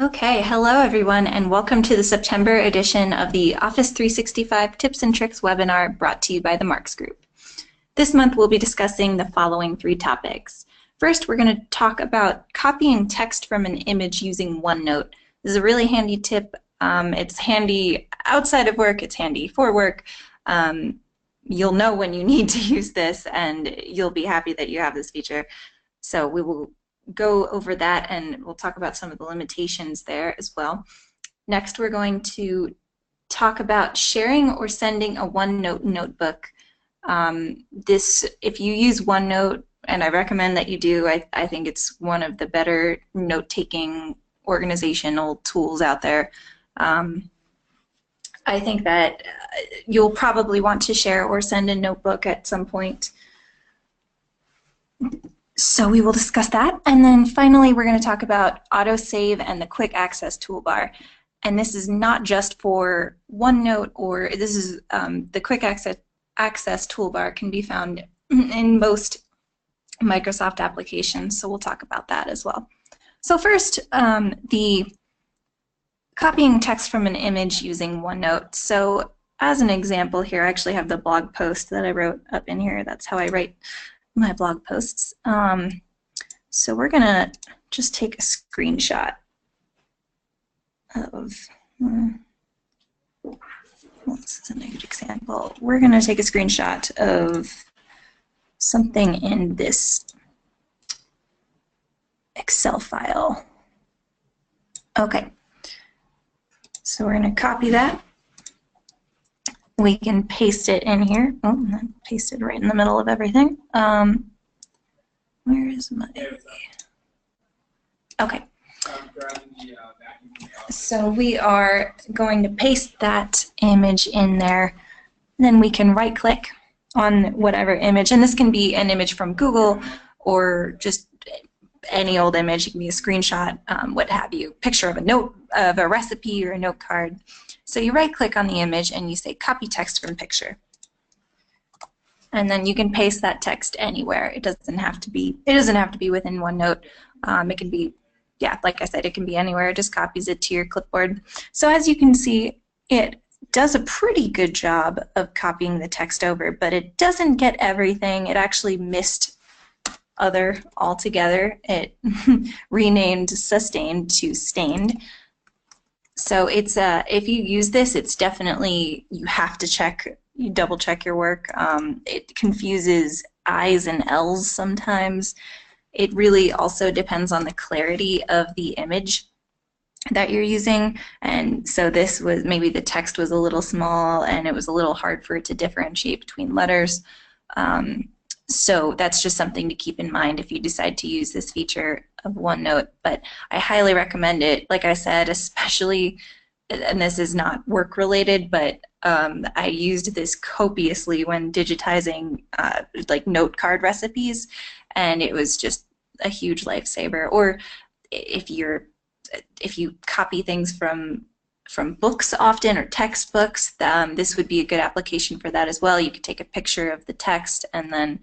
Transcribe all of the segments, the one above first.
Okay, hello everyone, and welcome to the September edition of the Office 365 Tips and Tricks webinar brought to you by the Marks Group. This month we'll be discussing the following three topics. First, we're going to talk about copying text from an image using OneNote. This is a really handy tip. It's handy outside of work, it's handy for work. You'll know when you need to use this, and you'll be happy that you have this feature. So we will go over that, and we'll talk about some of the limitations there as well. Next, we're going to talk about sharing or sending a OneNote notebook. If you use OneNote, and I recommend that you do, I think it's one of the better note-taking organizational tools out there. I think that you'll probably want to share or send a notebook at some point. So we will discuss that. And then finally, we're going to talk about autosave and the quick access toolbar. And this is not just for OneNote, or this is the quick access toolbar can be found in most Microsoft applications. So we'll talk about that as well. So first, the copying text from an image using OneNote. So as an example here, I actually have the blog post that I wrote up in here. That's how I write my blog posts. So we're gonna just take a screenshot of, this isn't a good example. We're gonna take a screenshot of something in this Excel file. Okay, so we're gonna copy that. We can paste it in here. Oh, paste it right in the middle of everything. Where is my... Okay. So we are going to paste that image in there. Then we can right-click on whatever image, and this can be an image from Google or just any old image. It can be a screenshot, what have you, picture of a note, of a recipe or a note card. So you right-click on the image and you say copy text from picture. And then you can paste that text anywhere. It doesn't have to be within OneNote. It can be, yeah, like I said, it can be anywhere. It just copies it to your clipboard. So as you can see, it does a pretty good job of copying the text over, but it doesn't get everything. It actually missed other altogether. It renamed sustained to stained. So it's if you use this, it's definitely, you have to check, you double check your work. It confuses I's and L's sometimes. It really also depends on the clarity of the image that you're using, and so this was, maybe the text was a little small and it was a little hard for it to differentiate between letters. So that's just something to keep in mind if you decide to use this feature of OneNote, but I highly recommend it. Like I said, especially, and this is not work related, but I used this copiously when digitizing like note card recipes, and it was just a huge lifesaver. Or if you copy things from books often, or textbooks, this would be a good application for that as well. You could take a picture of the text and then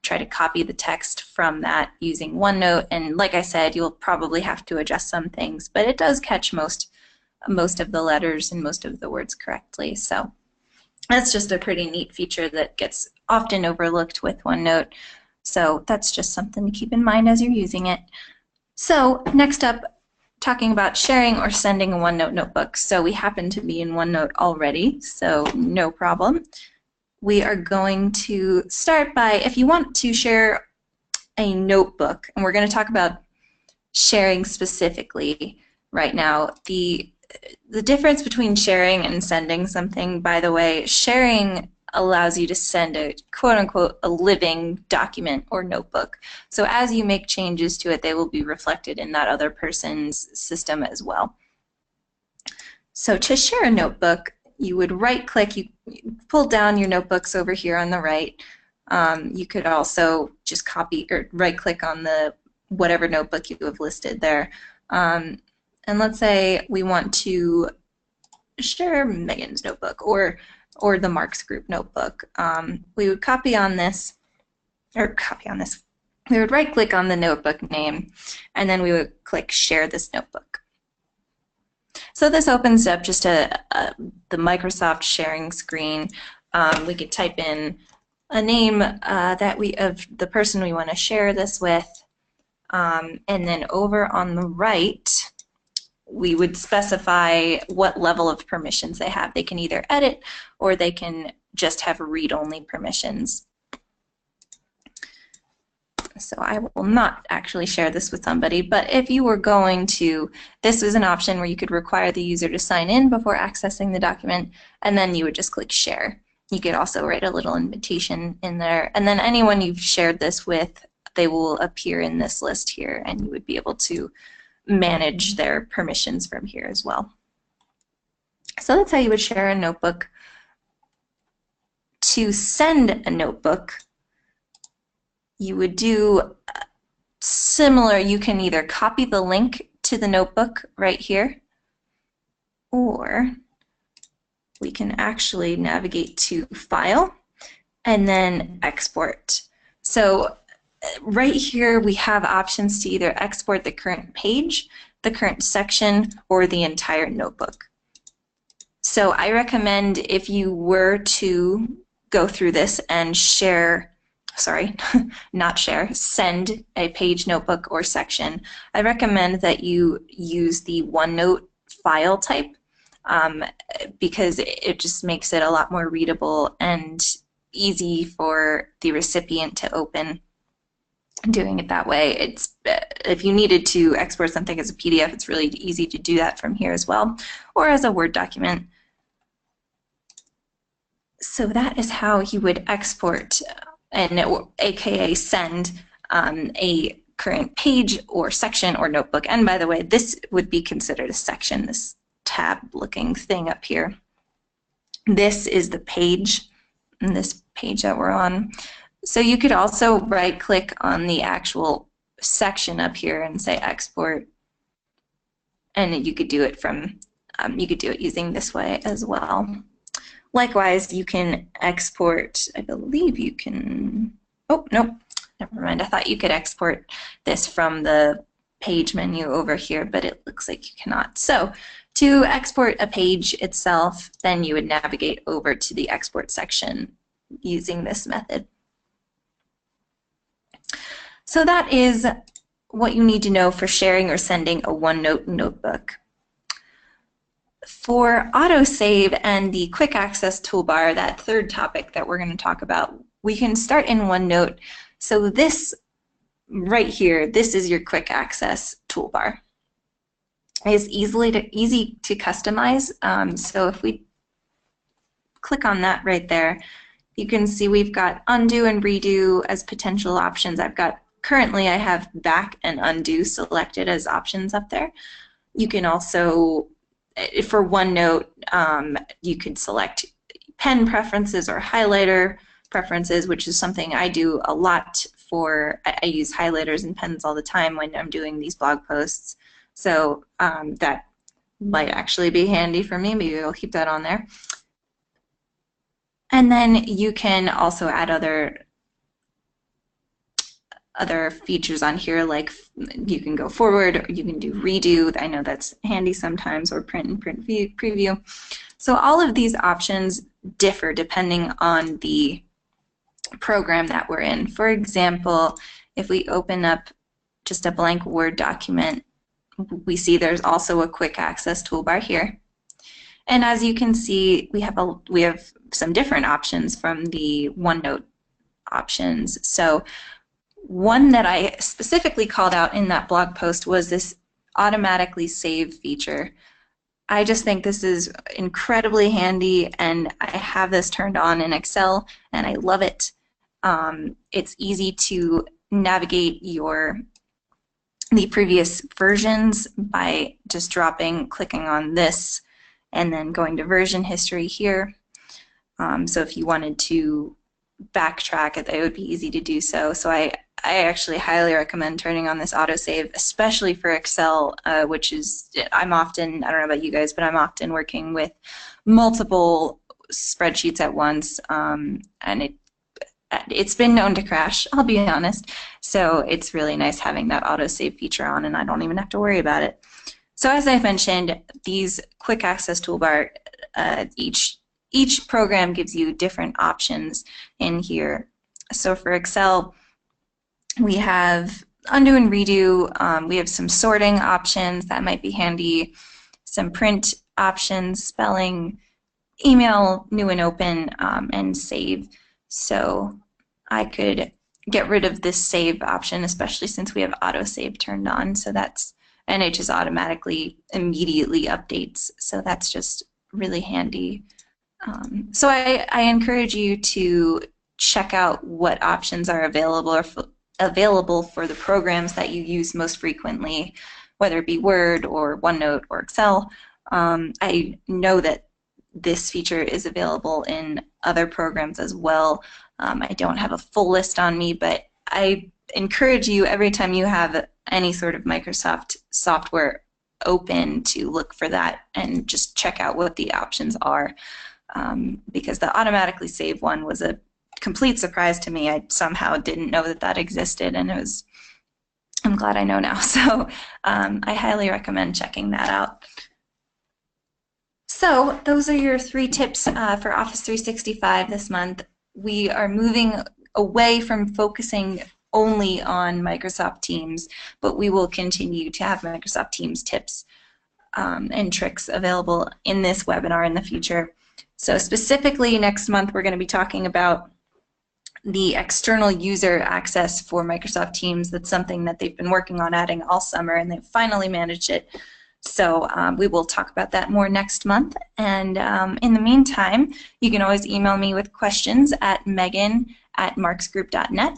try to copy the text from that using OneNote, and like I said, you'll probably have to adjust some things, but it does catch most of the letters and most of the words correctly. So that's just a pretty neat feature that gets often overlooked with OneNote. So that's just something to keep in mind as you're using it. So next up, talking about sharing or sending a OneNote notebook. So we happen to be in OneNote already, so no problem. We are going to start by, if you want to share a notebook, and we're going to talk about sharing specifically right now. The difference between sharing and sending something, by the way, sharing allows you to send a quote-unquote a living document or notebook. So as you make changes to it, they will be reflected in that other person's system as well. So to share a notebook, you would right-click, you pull down your notebooks over here on the right. You could also just copy or right-click on the whatever notebook you have listed there. And let's say we want to share Megan's notebook or the Marks Group notebook. We would copy on this, we would right-click on the notebook name, and then we would click Share this notebook. So this opens up just the Microsoft sharing screen. We could type in a name of the person we want to share this with, and then over on the right, we would specify what level of permissions they have. They can either edit or they can just have read-only permissions. So I will not actually share this with somebody, but if you were going to, this was an option where you could require the user to sign in before accessing the document, and then you would just click share. You could also write a little invitation in there, and then anyone you've shared this with, they will appear in this list here, and you would be able to manage their permissions from here as well. So that's how you would share a notebook. To send a notebook, you would do similar. You can either copy the link to the notebook right here, or we can actually navigate to File and then Export. So right here we have options to either export the current page, the current section, or the entire notebook. So I recommend, if you were to go through this and share, sorry, not share, send a page, notebook, or section, I recommend that you use the OneNote file type, because it just makes it a lot more readable and easy for the recipient to open. Doing it that way, it's, if you needed to export something as a PDF, it's really easy to do that from here as well, or as a Word document. So that is how you would export, and aka send a current page or section or notebook. And by the way, this would be considered a section, this tab looking thing up here. This is the page, and this page that we're on. So you could also right click on the actual section up here and say export, and you could do it from, you could do it using this way as well. Likewise, you can export, I believe you can, oh, nope, never mind. I thought you could export this from the page menu over here, but it looks like you cannot. So to export a page itself, then you would navigate over to the export section using this method. So that is what you need to know for sharing or sending a OneNote notebook. For autosave and the quick access toolbar, that third topic that we're going to talk about, we can start in OneNote. So this right here, this is your quick access toolbar. It's easy to customize. So if we click on that right there, you can see we've got undo and redo as potential options. Currently I have back and undo selected as options up there. You can also, for OneNote, you could select pen preferences or highlighter preferences, which is something I do a lot for. I use highlighters and pens all the time when I'm doing these blog posts. So that might actually be handy for me. Maybe I'll keep that on there. And then you can also add other features on here, like you can go forward, or you can do redo. I know that's handy sometimes, or print and print preview. So all of these options differ depending on the program that we're in. For example, if we open up just a blank Word document, we see there's also a quick access toolbar here. And as you can see, we have some different options from the OneNote options. So one that I specifically called out in that blog post was this automatically save feature. I just think this is incredibly handy, and I have this turned on in Excel, and I love it. It's easy to navigate the previous versions by just clicking on this, and then going to version history here. So if you wanted to backtrack it would be easy to do so. So I actually highly recommend turning on this autosave, especially for Excel, which is, I'm often, I don't know about you guys, but I'm often working with multiple spreadsheets at once, and it's been known to crash, I'll be honest. So it's really nice having that autosave feature on, and I don't even have to worry about it. So as I mentioned, these quick access toolbar, each program gives you different options in here. So for Excel, we have undo and redo. We have some sorting options that might be handy, some print options, spelling, email, new and open, and save. So I could get rid of this save option, especially since we have autosave turned on. So that's, and it just automatically immediately updates. So that's just really handy. So I encourage you to check out what options are available for the programs that you use most frequently, whether it be Word or OneNote or Excel. I know that this feature is available in other programs as well. I don't have a full list on me, but I encourage you every time you have any sort of Microsoft software open to look for that and just check out what the options are, because the automatically save one was a complete surprise to me. I somehow didn't know that that existed, and I'm glad I know now. So I highly recommend checking that out. So those are your 3 tips for Office 365 this month. We are moving away from focusing only on Microsoft Teams, but we will continue to have Microsoft Teams tips and tricks available in this webinar in the future. So specifically next month we're going to be talking about the external user access for Microsoft Teams. That's something that they've been working on adding all summer, and they've finally managed it. So we will talk about that more next month. And in the meantime, you can always email me with questions at megan@marksgroup.net.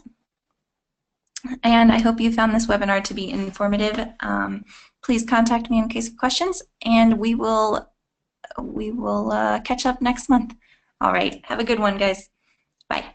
And I hope you found this webinar to be informative. Please contact me in case of questions, and we will catch up next month. All right, have a good one, guys. Bye.